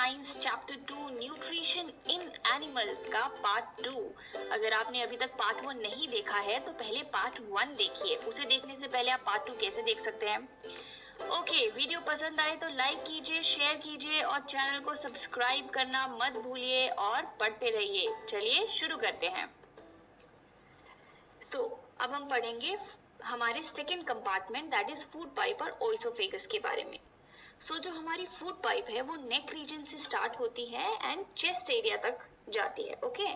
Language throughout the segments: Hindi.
Science chapter 2 nutrition in animals का पार्ट 2। अगर आपने अभी तक पार्ट 1 नहीं देखा है तो पहले पार्ट 1 देखिए, उसे देखने से पहले आप पार्ट 2 कैसे देख सकते हैं। ओके, वीडियो पसंद आए तो लाइक कीजिए, शेयर कीजिए और चैनल को सब्सक्राइब करना मत भूलिए और पढ़ते रहिए। चलिए शुरू करते हैं। तो अब हम पढ़ेंगे हमारे second compartment that is food pipe और ओइसोफेगस के बारे में। जो हमारी फूड पाइप है वो नेक रीजन से स्टार्ट होती है एंड चेस्ट एरिया तक जाती है। ओके,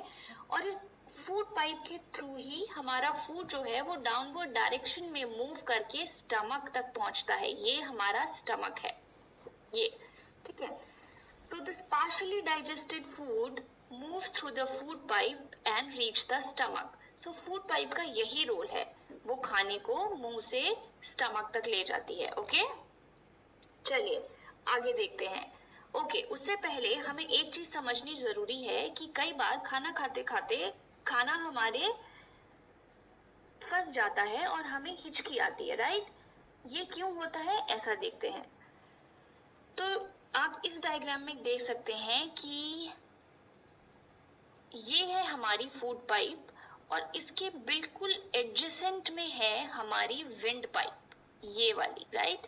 और इस फूड पाइप के थ्रू ही हमारा फूड जो है वो डाउनवर्ड डायरेक्शन में मूव करके स्टमक तक पहुंचता है। ये हमारा स्टमक है, ये ठीक है। तो this partially digested food moves through the food pipe and reach the stomach. Food pipe का यही रोल है, वो खाने को मुंह से स्टमक तक ले जाती है। ओके, चलिए आगे देखते हैं। ओके, उससे पहले हमें एक चीज समझनी जरूरी है कि कई बार खाना खाते खाते खाना हमारे फंस जाता है और हमें हिचकी आती है, राइट? ये क्यों होता है, ऐसा देखते हैं। तो आप इस डायग्राम में देख सकते हैं कि ये है हमारी फूड पाइप और इसके बिल्कुल एडजेसेंट में है हमारी विंड पाइप, ये वाली, राइट?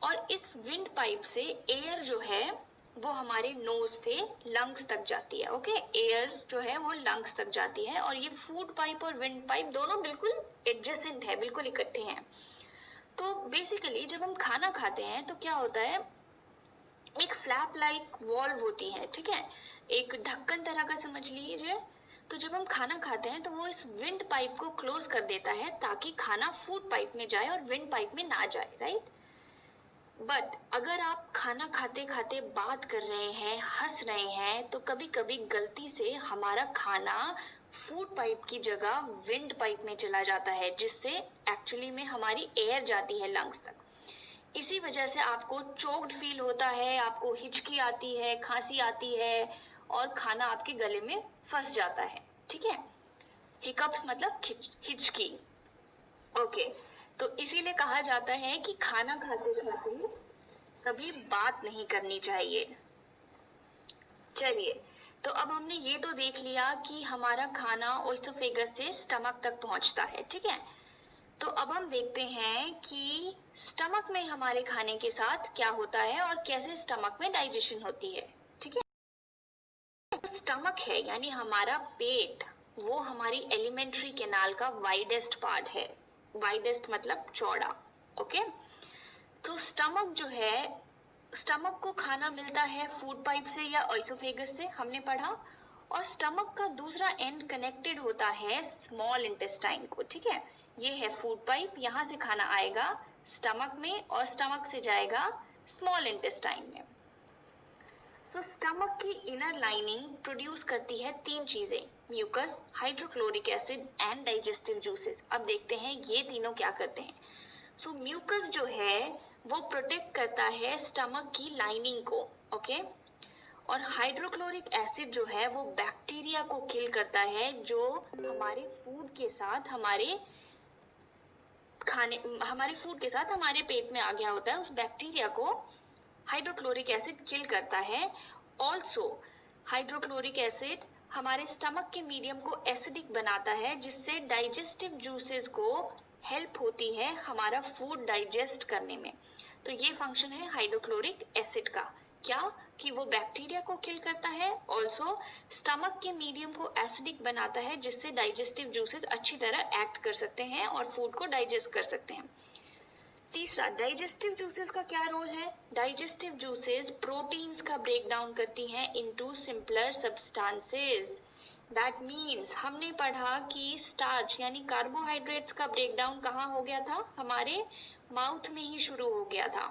और इस विंड पाइप से एयर जो है वो हमारे नोज से लंग्स तक जाती है। ओके, एयर जो है वो लंग्स तक जाती है और ये फूड पाइप और विंड पाइप दोनों बिल्कुल एडजेसेंट है, बिल्कुल इकट्ठे हैं। तो बेसिकली जब हम खाना खाते हैं तो क्या होता है, एक फ्लैप लाइक वॉल्व होती है, ठीक है, एक ढक्कन तरह का समझ लीजिए। तो जब हम खाना खाते हैं तो वो इस विंड पाइप को क्लोज कर देता है ताकि खाना फूड पाइप में जाए और विंड पाइप में ना जाए, राइट? बट अगर आप खाना खाते खाते बात कर रहे हैं, हंस रहे हैं, तो कभी कभी गलती से हमारा खाना फूड पाइप की जगह विंड पाइप में चला जाता है, जिससे एक्चुअली में हमारी एयर जाती है लंग्स तक। इसी वजह से आपको चोक्ड फील होता है, आपको हिचकी आती है, खांसी आती है और खाना आपके गले में फंस जाता है, ठीक है। हिकअप्स मतलब हिचकी। ओके, तो इसीलिए कहा जाता है कि खाना खाते खाते कभी बात नहीं करनी चाहिए। चलिए, तो अब हमने ये तो देख लिया कि हमारा खाना ओइसोफेगस से स्टमक तक पहुंचता है, ठीक है। तो अब हम देखते हैं कि स्टमक में हमारे खाने के साथ क्या होता है और कैसे स्टमक में डाइजेशन होती है, ठीक है। स्टमक है यानी हमारा पेट, वो हमारी एलिमेंट्री कैनाल का वाइडेस्ट पार्ट है। वाइडेस्ट मतलब चौड़ा। ओके, तो स्टमक जो है, स्टमक को खाना मिलता है फूड पाइप से या ओइसोफेगस से, हमने पढ़ा। और स्टमक का दूसरा एंड कनेक्टेड होता है स्मॉल इंटेस्टाइन को, ठीक है। ये है फूड पाइप, यहाँ से खाना आएगा स्टमक में और स्टमक से जाएगा स्मॉल इंटेस्टाइन में। तो स्टमक की इनर लाइनिंग प्रोड्यूस करती है तीन चीजें, mucus, hydrochloric acid and digestive juices. अब देखते हैं ये तीनों क्या करते हैं। म्यूकस जो है वो प्रोटेक्ट करता है स्टमक की लाइनिंग को, ओके। और हाइड्रोक्लोरिक एसिड जो है वो बैक्टीरिया को किल करता है, जो हमारे फूड के साथ हमारे फूड के साथ हमारे पेट में आ गया होता है, उस बैक्टीरिया को हाइड्रोक्लोरिक एसिड किल करता है। ऑल्सो हाइड्रोक्लोरिक एसिड हमारे स्टमक के मीडियम को एसिडिक बनाता है, जिससे डाइजेस्टिव जूसेस को हेल्प होती है हमारा फूड डाइजेस्ट करने में। तो ये फंक्शन है हाइड्रोक्लोरिक एसिड का, क्या कि वो बैक्टीरिया को किल करता है, ऑल्सो स्टमक के मीडियम को एसिडिक बनाता है, जिससे डाइजेस्टिव जूसेस अच्छी तरह एक्ट कर सकते हैं और फूड को डाइजेस्ट कर सकते हैं। तीसरा, डाइजेस्टिव जूसेस का क्या रोल है। डाइजेस्टिव जूसेस प्रोटीन्स का ब्रेक डाउन करती हैं into simpler substances. That means हमने पढ़ा कि स्टार्च यानी कार्बोहाइड्रेट्स का ब्रेक डाउन कहाँ हो गया था, हमारे माउथ में ही शुरू हो गया था।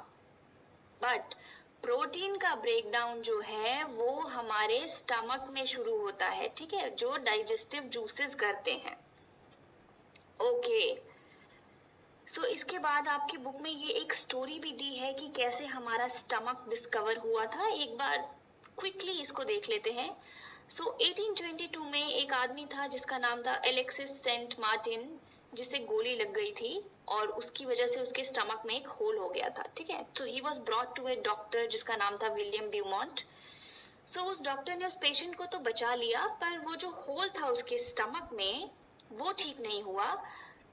बट प्रोटीन का ब्रेक डाउन जो है वो हमारे स्टमक में शुरू होता है, ठीक है, जो डाइजेस्टिव जूसेस करते हैं। ओके, इसके बाद आपकी बुक में ये एक स्टोरी भी दी है कि कैसे हमारा स्टमक डिस्कवर हुआ था। एक बार क्विकली इसको देख लेते हैं। 1822 में एक आदमी था जिसका नाम था एलेक्सिस सेंट मार्टिन, जिसे गोली लग गई थी और उसकी वजह से उसके स्टमक में एक होल हो गया था, ठीक है। तो he was brought to a doctor जिसका नाम था विलियम ब्यूमॉन्ट। सो उस डॉक्टर ने उस पेशेंट को तो बचा लिया, पर वो जो होल था उसके स्टमक में वो ठीक नहीं हुआ,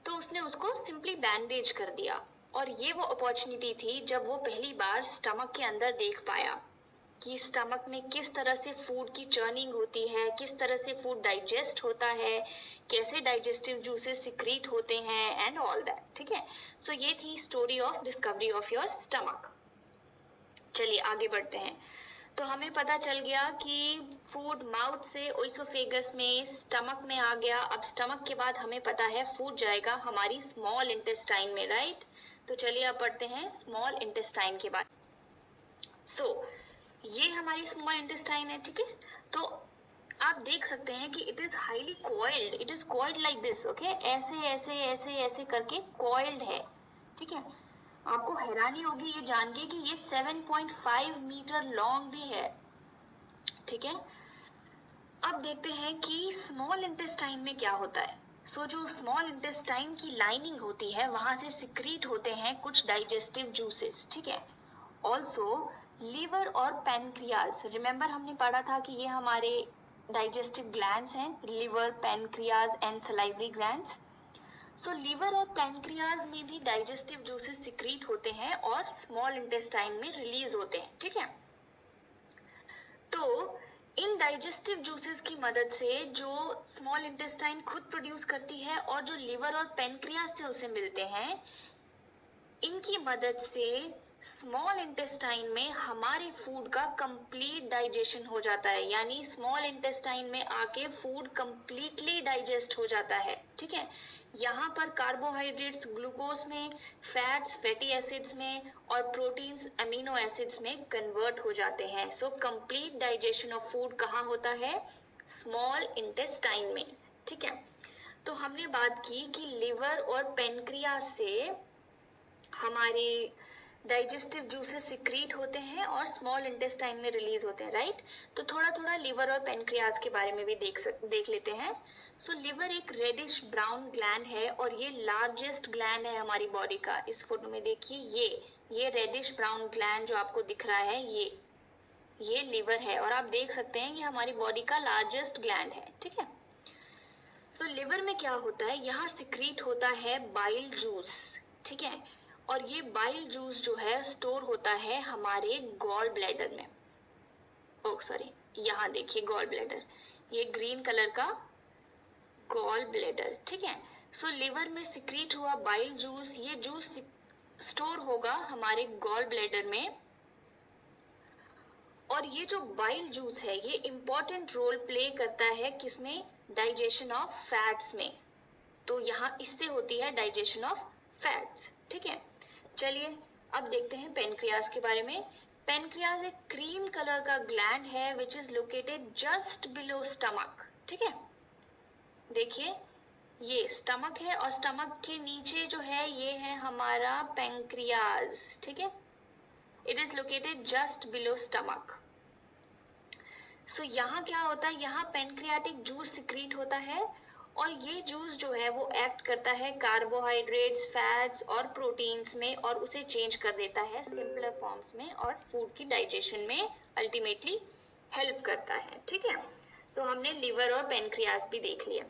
तो उसने उसको सिंपली बैंडेज कर दिया। और ये वो अपॉर्चुनिटी थी जब वो पहली बार स्टमक के अंदर देख पाया कि स्टमक में किस तरह से फूड की चर्निंग होती है, किस तरह से फूड डाइजेस्ट होता है, कैसे डाइजेस्टिव जूसेस सिक्रीट होते हैं एंड ऑल दैट, ठीक है। सो ये थी story of discovery of your stomach. चलिए आगे बढ़ते हैं। तो हमें पता चल गया कि फूड माउथ से ओइसोफेगस में स्टमक में आ गया। अब स्टमक के बाद हमें पता है फूड जाएगा हमारी स्मॉल इंटेस्टाइन में, राइट। तो चलिए अब पढ़ते हैं स्मॉल इंटेस्टाइन के बारे में। सो ये हमारी स्मॉल इंटेस्टाइन है, ठीक है। तो आप देख सकते हैं कि it is highly coiled, it is coiled like this, okay. ऐसे ऐसे ऐसे ऐसे करके कॉइल्ड है, ठीक है। आपको हैरानी होगी ये जान के कि ये 7.5 मीटर लॉन्ग भी है, ठीक है। अब देखते हैं कि स्मॉल इंटेस्टाइन में क्या होता है। सो जो स्मॉल इंटेस्टाइन की लाइनिंग होती है वहां से सिक्रीट होते हैं कुछ डाइजेस्टिव जूसेस, ठीक है। ऑल्सो लीवर और पैनक्रियाज, रिमेंबर हमने पढ़ा था कि ये हमारे डाइजेस्टिव ग्लैंड्स हैं, liver, pancreas and salivary glands. So liver और पैनक्रियाज में भी डाइजेस्टिव जूसेस सिक्रीट होते हैं और स्मॉल इंटेस्टाइन में रिलीज होते हैं, ठीक है। तो इन डाइजेस्टिव जूसेस की मदद से जो स्मॉल इंटेस्टाइन खुद प्रोड्यूस करती है और जो लीवर और पैनक्रियाज से उसे मिलते हैं, इनकी मदद से स्मॉल इंटेस्टाइन में हमारे फूड का कंप्लीट डाइजेशन हो जाता है। यानी स्मॉल इंटेस्टाइन में आके फूड कंप्लीटली डाइजेस्ट हो जाता है, ठीक है। यहाँ पर कार्बोहाइड्रेट्स ग्लूकोज में, फैट्स फैटी एसिड्स में और प्रोटीन्स अमीनो एसिड्स में कन्वर्ट हो जाते हैं। So complete digestion of food कहाँ होता है? स्मॉल इंटेस्टाइन में, ठीक है। तो हमने बात की कि लिवर और पेनक्रियाज से हमारे डाइजेस्टिव जूसेस सिक्रीट होते हैं और स्मॉल इंटेस्टाइन में रिलीज होते हैं, राइट। तो थोड़ा थोड़ा लिवर और पेनक्रियाज के बारे में भी देख लेते हैं। सो लिवर एक रेडिश ब्राउन ग्लैंड है और ये लार्जेस्ट ग्लैंड है हमारी बॉडी का। इस फोटो में देखिए, ये रेडिश ब्राउन ग्लैंड जो आपको दिख रहा है, ये लिवर है और आप देख सकते हैं ये हमारी बॉडी का लार्जेस्ट ग्लैंड है, ठीक है। तो लिवर में क्या होता है, यहाँ सिक्रीट होता है बाइल जूस, ठीक है। और ये बाइल जूस जो है स्टोर होता है हमारे गॉल ब्लैडर में। ओह सॉरी, यहाँ देखिए गॉल ब्लैडर, ये ग्रीन कलर का गॉल ब्लैडर, ठीक है। सो लिवर में सिक्रीट हुआ बाइल जूस, ये जूस स्टोर होगा हमारे गॉल ब्लैडर में। और ये जो बाइल जूस है ये इंपॉर्टेंट रोल प्ले करता है किसमें? डाइजेशन ऑफ फैट्स में। तो यहाँ इससे होती है डाइजेशन ऑफ फैट्स, ठीक है। चलिए अब देखते हैं पेनक्रियाज के बारे में। पेनक्रियाज एक क्रीम कलर का ग्लैंड है which is located just below stomach, ठीक है। देखिए ये स्टमक है और स्टमक के नीचे जो है ये है हमारा पेनक्रियाज, ठीक है। It is located just below stomach. So यहाँ क्या होता है, यहाँ पेनक्रियाटिक जूस सिक्रीट होता है और ये जूस जो है वो एक्ट करता है कार्बोहाइड्रेट्स, फैट्स और प्रोटीन्स में और उसे चेंज कर देता है सिंपलर फॉर्म्स में और फूड की डाइजेशन में अल्टीमेटली हेल्प करता है, ठीक है। तो हमने लिवर और पेनक्रियाज भी देख लिया।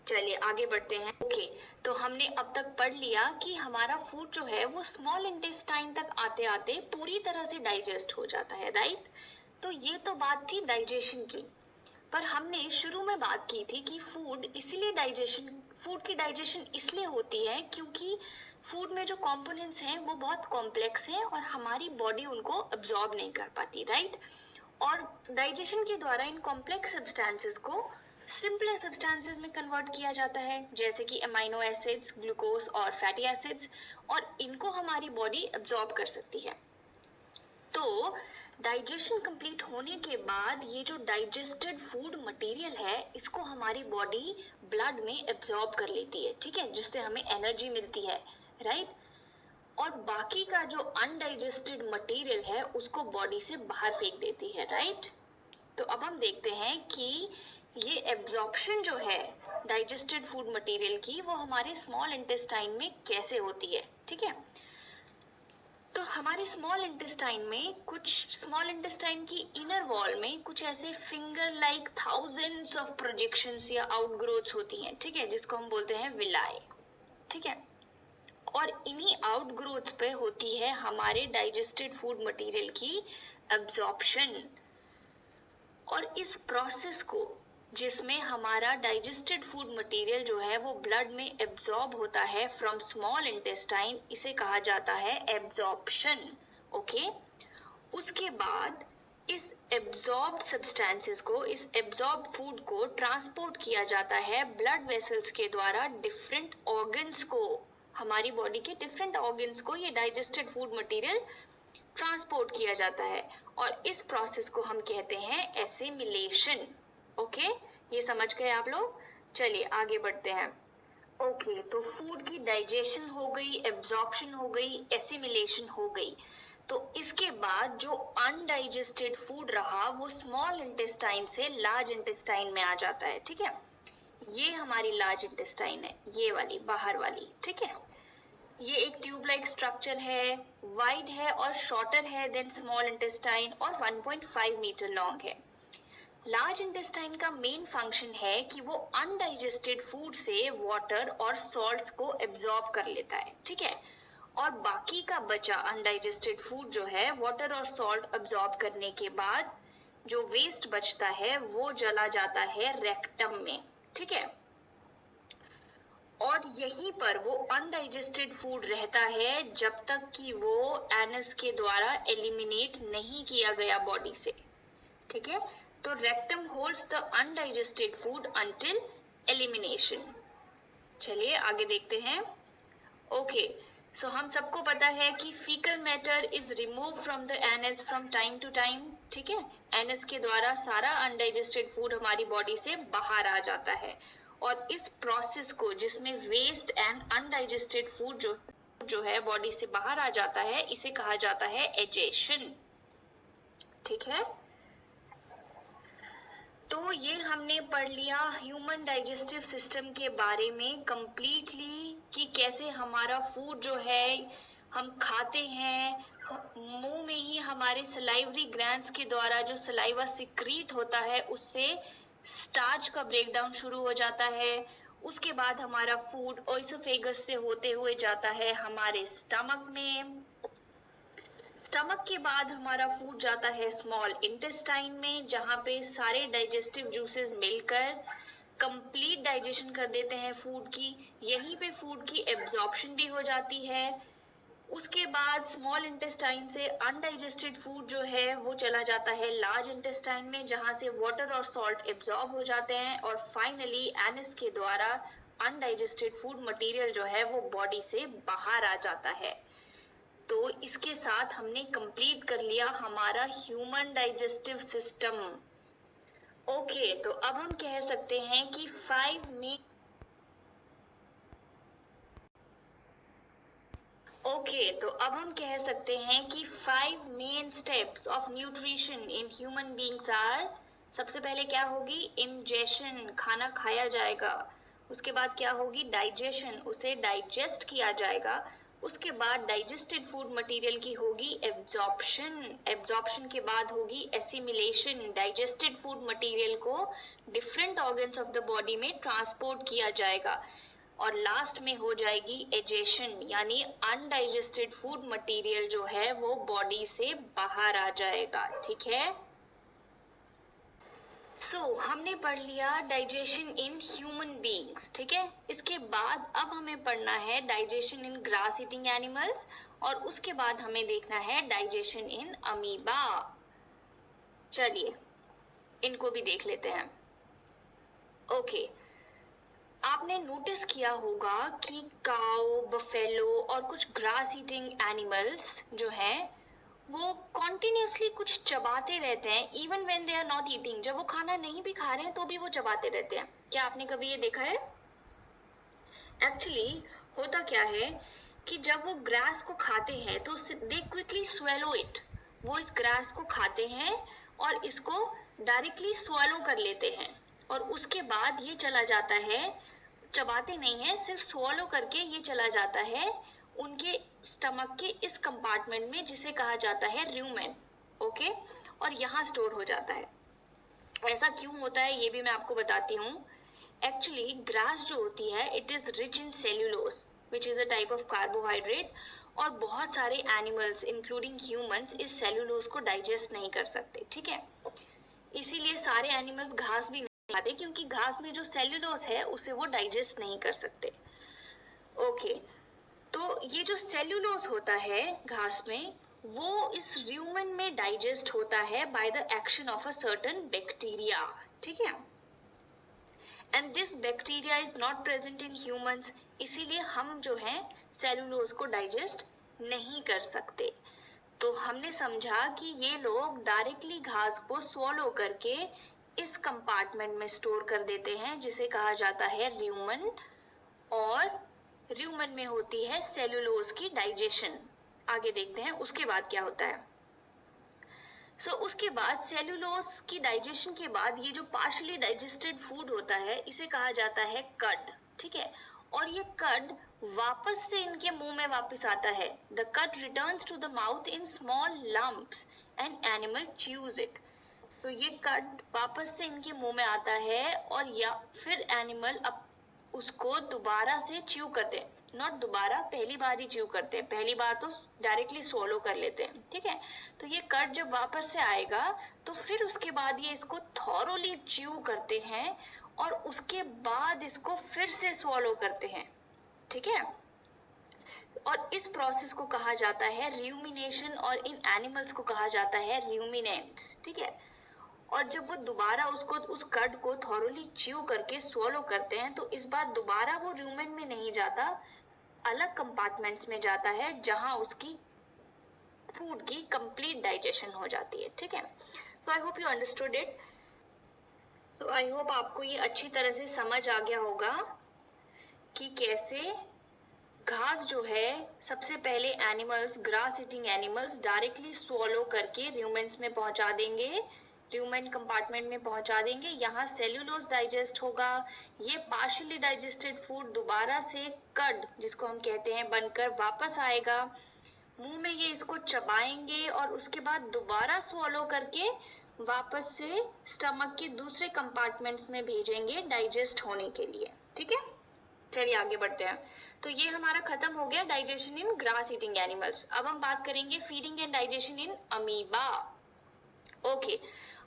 चलिए आगे बढ़ते हैं। ओके, तो हमने अब तक पढ़ लिया कि हमारा फूड जो है वो स्मॉल इंटेस्टाइन तक आते आते पूरी तरह से डाइजेस्ट हो जाता है, राइट। तो ये तो बात थी डाइजेशन की, पर हमने शुरू में बात की थी कि फूड की डाइजेशन इसलिए होती है क्योंकि फूड में जो कंपोनेंट्स हैं वो बहुत कॉम्प्लेक्स हैं और हमारी बॉडी उनको अब्जॉर्ब नहीं कर पाती, राइट। और डाइजेशन के द्वारा इन कॉम्प्लेक्स सब्सटेंसेस को सिंपलर सब्सटेंसेस में कन्वर्ट किया जाता है, जैसे कि अमीनो एसिड्स, ग्लूकोज और फैटी एसिड्स, और इनको हमारी बॉडी अब्जॉर्ब कर सकती है। तो डाइजेशन कंप्लीट होने के बाद ये जो डाइजेस्टेड फूड मटेरियल है इसको हमारी बॉडी ब्लड में एब्जॉर्ब कर लेती है, ठीक है, जिससे हमें एनर्जी मिलती है, राइट। और बाकी का जो अनडाइजेस्टेड मटेरियल है उसको बॉडी से बाहर फेंक देती है, राइट। तो अब हम देखते हैं कि ये एब्जॉर्प्शन जो है डाइजेस्टेड फूड मटेरियल की वो हमारे स्मॉल इंटेस्टाइन में कैसे होती है, ठीक है। तो हमारे स्मॉल इंटेस्टाइन में स्मॉल इंटेस्टाइन की इनर वॉल में कुछ ऐसे finger like thousands of projections या आउटग्रोथ्स होती हैं, ठीक है, जिसको हम बोलते हैं विलाई, ठीक है। और इन्हीं आउटग्रोथ पे होती है हमारे डाइजेस्टेड फूड मटेरियल की एब्जॉर्प्शन। और इस प्रोसेस को, जिसमें हमारा डाइजेस्टेड फूड मटेरियल जो है वो ब्लड में एब्जॉर्ब होता है फ्रॉम स्मॉल इंटेस्टाइन, इसे कहा जाता है एब्जॉर्प्शन, ओके। उसके बाद इस एब्जॉर्ब्ड सब्सटेंसेस को, इस एब्जॉर्ब्ड फूड को ट्रांसपोर्ट किया जाता है ब्लड वेसल्स के द्वारा डिफरेंट ऑर्गन्स को, हमारी बॉडी के डिफरेंट ऑर्गन्स को ये डाइजेस्टेड फूड मटेरियल ट्रांसपोर्ट किया जाता है। और इस प्रोसेस को हम कहते हैं एसिमिलेशन, ओके। ये समझ गए आप लोग? चलिए आगे बढ़ते हैं। ओके, तो फूड की डाइजेशन हो गई, एब्जॉर्प्शन हो गई, एसिमिलेशन हो गई। तो इसके बाद जो अनडाइजेस्टेड फूड रहा वो स्मॉल इंटेस्टाइन से लार्ज इंटेस्टाइन में आ जाता है, ठीक है। ये हमारी लार्ज इंटेस्टाइन है, ये वाली बाहर वाली, ठीक है। ये एक ट्यूब लाइक स्ट्रक्चर है, वाइड है और शॉर्टर है देन स्मॉल इंटेस्टाइन और 1.5 मीटर लॉन्ग है। लार्ज इंटेस्टाइन का मेन फंक्शन है कि वो अनडाइजेस्टेड फूड से वाटर और सॉल्ट्स को एब्जॉर्ब कर लेता है, ठीक है। और बाकी का बचा अनडाइजेस्टेड फूड जो है वाटर और सॉल्ट एब्जॉर्ब करने के बाद जो वेस्ट बचता है वो चला जाता है रेक्टम में, ठीक है। और यहीं पर वो अनडाइजेस्टेड फूड रहता है जब तक कि वो एनस के द्वारा एलिमिनेट नहीं किया गया बॉडी से, ठीक है। तो rectum holds the undigested food until elimination. चलिए आगे देखते हैं। ओके, सो हम सबको पता है कि faecal matter is remove from the anus from time to time, ठीक है। एनस के द्वारा सारा अनडाइजेस्टेड फूड हमारी बॉडी से बाहर आ जाता है। और इस प्रोसेस को, जिसमें वेस्ट एंड अनडाइजेस्टेड फूड जो है बॉडी से बाहर आ जाता है, इसे कहा जाता है एजेशन, ठीक है। तो ये हमने पढ़ लिया ह्यूमन डाइजेस्टिव सिस्टम के बारे में कंप्लीटली, कि कैसे हमारा फूड जो है हम खाते हैं, मुंह में ही हमारे सलाइवरी ग्लैंड्स के द्वारा जो सलाइवा सिक्रीट होता है उससे स्टार्च का ब्रेकडाउन शुरू हो जाता है। उसके बाद हमारा फूड ओइसोफेगस से होते हुए जाता है हमारे स्टमक में। स्टमक के बाद हमारा फूड जाता है स्मॉल इंटेस्टाइन में, जहाँ पे सारे डाइजेस्टिव जूसेस मिलकर कंप्लीट डाइजेशन कर देते हैं फूड की। यहीं पे फूड की एब्जॉर्प्शन भी हो जाती है। उसके बाद स्मॉल इंटेस्टाइन से अनडाइजेस्टेड फूड जो है वो चला जाता है लार्ज इंटेस्टाइन में, जहां से वाटर और सॉल्ट एब्जॉर्ब हो जाते हैं। और फाइनली एनस के द्वारा अनडाइजेस्टेड फूड मटेरियल जो है वो बॉडी से बाहर आ जाता है। तो इसके साथ हमने कंप्लीट कर लिया हमारा ह्यूमन डाइजेस्टिव सिस्टम। ओके, तो अब हम कह सकते हैं कि 5 में तो अब हम कह सकते हैं कि 5 main steps of nutrition in human beings are. सबसे पहले क्या होगी? इंजेशन, खाना खाया जाएगा। उसके बाद क्या होगी? डाइजेशन, उसे डाइजेस्ट किया जाएगा। उसके बाद डाइजेस्टेड फूड मटेरियल की होगी एब्जॉर्प्शन। एब्जॉर्प्शन के बाद होगी एसिमिलेशन। डाइजेस्टेड फूड मटेरियल को different organs of the body में ट्रांसपोर्ट किया जाएगा। और लास्ट में हो जाएगी एजेशन, यानी अनडाइजेस्टेड फूड मटेरियल जो है वो बॉडी से बाहर आ जाएगा, ठीक है। हमने पढ़ लिया डाइजेशन इन ह्यूमन बीइंग्स, ठीक है। इसके बाद अब हमें पढ़ना है डाइजेशन इन ग्रास ईटिंग एनिमल्स, और उसके बाद हमें देखना है डाइजेशन इन अमीबा। चलिए इनको भी देख लेते हैं। ओके, आपने नोटिस किया होगा कि काऊ, बफेलो और कुछ ग्रास ईटिंग एनिमल्स जो हैं वो कॉन्टिन्यूसली कुछ चबाते रहते हैं, even when they are not eating. जब वो खाना नहीं भी खा रहे हैं तो भी वो चबाते रहते हैं। क्या आपने कभी ये देखा है? एक्चुअली होता क्या है कि जब वो ग्रास को खाते हैं तो दे क्विकली स्वेलो इट। वो इस ग्रास को खाते हैं और इसको डायरेक्टली स्वॉलो कर लेते हैं। और उसके बाद ये चला जाता है, चबाते नहीं है, सिर्फ स्वॉलो करके ये चला जाता है उनके स्टमक के इस कंपार्टमेंट में जिसे कहा जाता है र्यूमेन। ओके, और यहाँ स्टोर हो जाता है। ऐसा क्यों होता है ये भी मैं आपको बताती हूँ। एक्चुअली ग्रास जो होती है it is rich in cellulose which is a type of carbohydrate, और बहुत सारे एनिमल्स इंक्लूडिंग ह्यूमंस इस सेल्यूलोज को डाइजेस्ट नहीं कर सकते, ठीक है। इसीलिए सारे एनिमल्स घास भी नहीं खाते, क्योंकि घास में जो सेल्यूलोज है उसे वो डाइजेस्ट नहीं कर सकते। ओके, तो ये जो सेल्यूलोज होता है घास में, वो इस र्यूमेन में डाइजेस्ट होता है by the action of a certain bacteria, ठीक है। And this bacteria is not present in humans, इसीलिए हम जो है सेल्यूलोज को डाइजेस्ट नहीं कर सकते। तो हमने समझा कि ये लोग डायरेक्टली घास को स्वॉलो करके इस कंपार्टमेंट में स्टोर कर देते हैं जिसे कहा जाता है र्यूमेन, और र्यूमेन में होती है सेल्यूलोज की डाइजेशन। आगे देखते हैं उसके बाद क्या होता है। उसके बाद सेल्यूलोज की डाइजेशन के बाद ये जो पार्शली डाइजेस्टेड फूड होता है इसे कहा जाता है कड, ठीक है। और ये कड वापस से इनके मुंह में वापस आता है। The cud returns to the mouth in small lumps and animal chews it. तो ये कड वापस से इनके मुंह में आता है और या फिर एनिमल उसको दोबारा से च्यू करते हैं, नॉट दोबारा, पहली बार ही च्यू करते हैं, पहली बार तो डायरेक्टली स्वॉलो कर लेते हैं, ठीक है। तो ये कट जब वापस से आएगा तो फिर उसके बाद ये इसको थॉरोली च्यू करते हैं और उसके बाद इसको फिर से स्वॉलो करते हैं, ठीक है। और इस प्रोसेस को कहा जाता है र्यूमिनेशन, और इन एनिमल्स को कहा जाता है र्यूमिनेंट्स, ठीक है। और जब वो दोबारा उसको उस कड को थॉरोली च्यू करके स्वॉलो करते हैं तो इस बार दोबारा वो र्यूमेन में नहीं जाता, अलग कंपार्टमेंट्स में जाता है जहां उसकी फूड की कंप्लीट डाइजेशन हो जाती है, ठीक है। So I hope you understood it. So I hope आपको ये अच्छी तरह से समझ आ गया होगा कि कैसे घास जो है सबसे पहले animals, grass eating animals directly swallow करके र्यूमेन्स में पहुंचा देंगे, र्यूमेन कंपार्टमेंट में पहुंचा देंगे, यहाँ सेल्यूलोज डाइजेस्ट होगा, ये पार्शियली डाइजेस्टेड फूड दोबारा से कड जिसको हम कहते हैं बनकर वापस आएगा, मुंह में ये इसको चबाएंगे और उसके बाद दोबारा स्वॉलो करके वापस से स्टमक के दूसरे कंपार्टमेंट्स में भेजेंगे डाइजेस्ट होने के लिए, ठीक है। चलिए आगे बढ़ते हैं। तो ये हमारा खत्म हो गया डाइजेशन इन ग्रास ईटिंग एनिमल्स। अब हम बात करेंगे feeding and digestion in amoeba. Okay,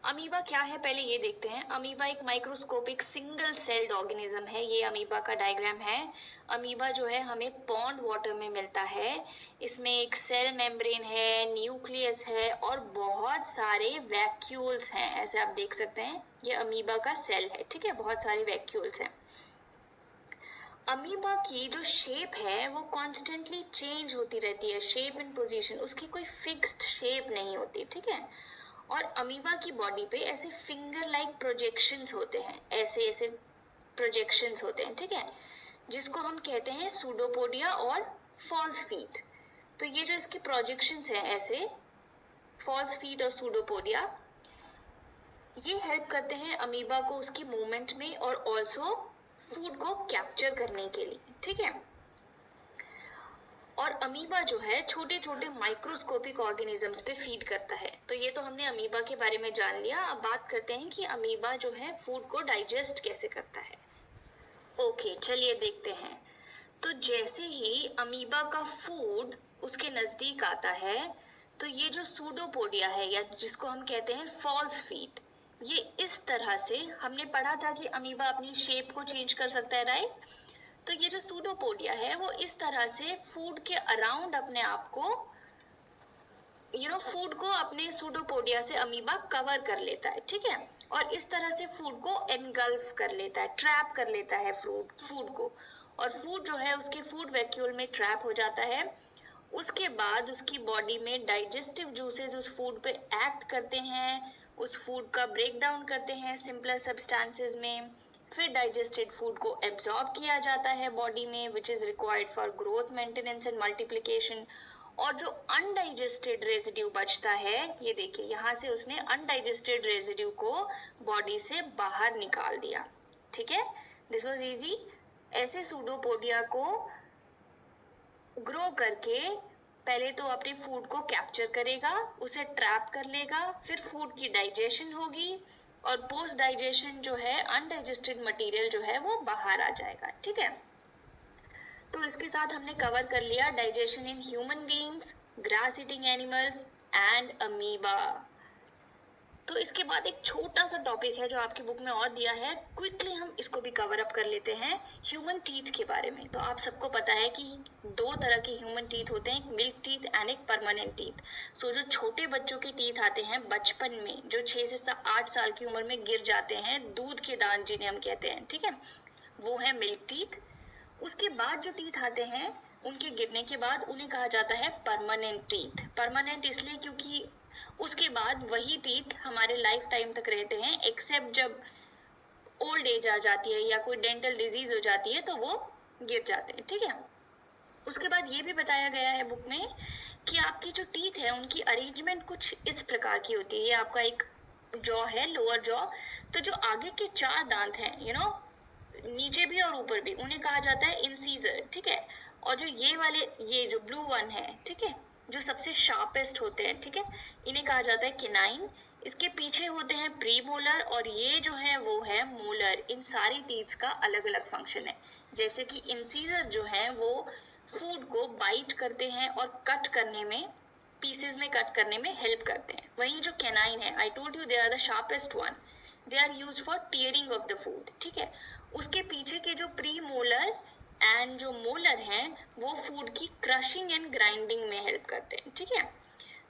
amoeba क्या है पहले ये देखते हैं। अमीबा एक माइक्रोस्कोपिक सिंगल सेल्ड ऑर्गेनिज्म है। ये अमीबा का डायग्राम है। अमीबा जो है हमें पॉन्ड वाटर में मिलता है। इसमें एक सेल मेम्ब्रेन है, न्यूक्लियस है और बहुत सारे वैक्यूल्स हैं, ऐसे आप देख सकते हैं। ये अमीबा का सेल है, ठीक है, बहुत सारे वैक्यूल्स हैं। अमीबा की जो शेप है वो कॉन्स्टेंटली चेंज होती रहती है, शेप एंड पोजीशन, उसकी कोई फिक्स्ड शेप नहीं होती, ठीक है। और अमीबा की बॉडी पे ऐसे फिंगर लाइक प्रोजेक्शंस होते हैं, ऐसे ऐसे प्रोजेक्शंस होते हैं, ठीक है, जिसको हम कहते हैं सूडोपोडिया और फॉल्स फीट। तो ये जो इसके प्रोजेक्शंस हैं ऐसे फॉल्स फीट और सूडोपोडिया, ये हेल्प करते हैं अमीबा को उसकी मूवमेंट में और ऑल्सो फूड को कैप्चर करने के लिए, ठीक है। और अमीबा जो है छोटे छोटे माइक्रोस्कोपिक ऑर्गेनिजम्स पे फीड करता है। तो ये तो हमने अमीबा के बारे में जान लिया। अब बात करते हैं कि अमीबा जो है फूड को डाइजेस्ट कैसे करता है। ओके, चलिए देखते हैं। तो जैसे ही अमीबा का फूड उसके नजदीक आता है तो ये जो सूडोपोडिया है या जिसको हम कहते हैं फॉल्स फीट, ये इस तरह से, हमने पढ़ा था कि अमीबा अपनी शेप को चेंज कर सकता है, राइट। तो ये जो सूडोपोडिया है वो इस तरह से फूड के अराउंड अपने आप को फूड को अपने सूडोपोडिया से अमीबा कवर कर लेता है, ठीक है। और इस तरह से फूड को एनगल्फ कर लेता है, ट्रैप कर लेता है फूड को, और फूड जो है उसके फूड वैक्यूल में ट्रैप हो जाता है। उसके बाद उसकी बॉडी में डाइजेस्टिव जूसेस उस फूड पे एक्ट करते हैं, उस फूड का ब्रेक डाउन करते हैं सिंपलर सब्सटेंसेस में, फिर डाइजेस्टेड फूड को एब्जॉर्ब किया जाता है बॉडी में, which is required for growth, maintenance and multiplication. और जो अनडाइजेस्टेड रेजिड्यू बचता है, ये देखिए यहाँ से उसने अनडाइजेस्टेड रेजिड्यू को बॉडी से बाहर निकाल दिया। ठीक है, दिस वाज इजी। ऐसे सूडोपोडिया को ग्रो करके पहले तो अपने फूड को कैप्चर करेगा, उसे ट्रैप कर लेगा, फिर फूड की डाइजेशन होगी और पोस्ट डाइजेशन जो है अनडाइजेस्टेड मटेरियल जो है वो बाहर आ जाएगा। ठीक है, तो इसके साथ हमने कवर कर लिया digestion in human beings, grass eating animals and amoeba. तो इसके बाद एक छोटा सा टॉपिक है जो आपकी बुक में और दिया है, क्विकली हम इसको भी कवर अप कर लेते हैं, ह्यूमन टीथ के बारे में। तो आप सबको पता है कि दो तरह के ह्यूमन टीथ होते हैं, एक मिल्क टीथ एंड एक परमानेंट टीथ। सो जो छोटे बच्चों के टीथ आते हैं बचपन में, जो 6 से 8 साल की उम्र में गिर जाते हैं, दूध के दांत जिन्हें हम कहते हैं, ठीक है, वो है मिल्क टीथ। उसके बाद जो टीथ आते हैं उनके गिरने के बाद उन्हें कहा जाता है परमानेंट टीथ। परमानेंट इसलिए क्योंकि उसके बाद वही टीथ हमारे लाइफ टाइम तक रहते हैं, एक्सेप्ट जब ओल्ड एज आ जाती है या कोई डेंटल डिजीज हो जाती है तो वो गिर जाते हैं। ठीक है, उसके बाद ये भी बताया गया है बुक में कि आपकी जो टीथ है उनकी अरेंजमेंट कुछ इस प्रकार की होती है। ये आपका एक जॉ है, लोअर जॉ, तो जो आगे के 4 दांत हैं, नीचे भी और ऊपर भी, उन्हें कहा जाता है इंसीजर। ठीक है, और जो ये वाले, ये जो ब्लू वन है, ठीक है, जो सबसे शार्पेस्ट होते हैं, ठीक है, इन्हें कहा जाता है केनाइन। इसके पीछे होते हैं प्री मोलर और ये जो है वो है मोलर। इन सारी टीथ्स का अलग अलग फंक्शन है। जैसे कि इंसीजर जो है वो फूड को बाइट करते हैं और कट करने में, पीसेस में कट करने में हेल्प करते हैं। वहीं जो केनाइन है, I told you they are the sharpest one, they are used for tearing off the food. ठीक है, उसके पीछे के जो प्री मोलर एंड जो मोलर हैं वो फूड की क्रशिंग एंड ग्राइंडिंग में हेल्प करते हैं। ठीक है,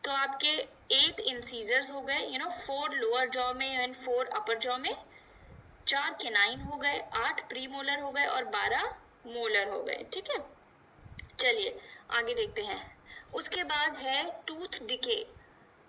तो आपके 8 इंसीजर्स हो गए, 4 लोअर जॉ में एंड 4 अपर जॉ में, 4 केनाइन हो गए, 8 प्री मोलर हो गए और 12 मोलर हो गए। ठीक है, चलिए आगे देखते हैं। उसके बाद है टूथ डिके,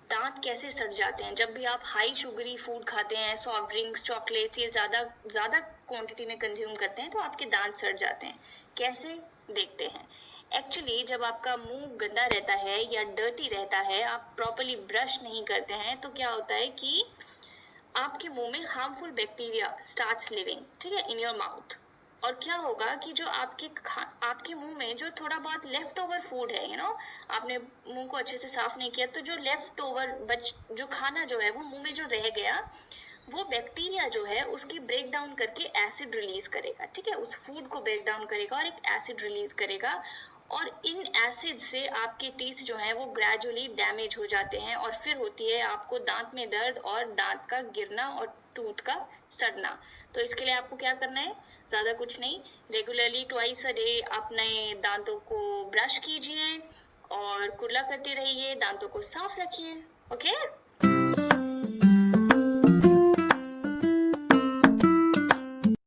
दांत कैसे सड़ जाते हैं। जब भी आप हाई शुगरी फूड खाते हैं, सॉफ्ट ड्रिंक्स, चॉकलेट्स, ये ज्यादा क्वांटिटी में कंज्यूम करते हैं तो आपके दांत सड़ जाते हैं। कैसे, देखते हैं। एक्चुअली जब आपका मुंह गंदा रहता है या डर्टी रहता है, आप प्रॉपर्ली ब्रश नहीं करते हैं, तो क्या होता है कि आपके मुंह में हार्मफुल बैक्टीरिया स्टार्ट्स लिविंग, ठीक है, इन योर माउथ। और क्या होगा कि जो आपके मुंह में जो थोड़ा बहुत लेफ्ट ओवर फूड है, आपने मुंह को अच्छे से साफ नहीं किया, तो जो लेफ्ट ओवर जो खाना जो है वो मुंह में जो रह गया, वो बैक्टीरिया जो है उसकी ब्रेक डाउन करके एसिड रिलीज करेगा। ठीक है, उस फूड को ब्रेक डाउन करेगा और एक एसिड रिलीज करेगा, और इन एसिड से आपके टीथ जो हैं वो ग्रेजुअली डैमेज हो जाते हैं और फिर होती है आपको दांत में दर्द और दांत का गिरना और टूथ का सड़ना। तो इसके लिए आपको क्या करना है, ज्यादा कुछ नहीं, रेगुलरली ट्वाइस अ डे अपने दांतों को ब्रश कीजिए और कुल्ला करते रहिए, दांतों को साफ रखिए। ओके।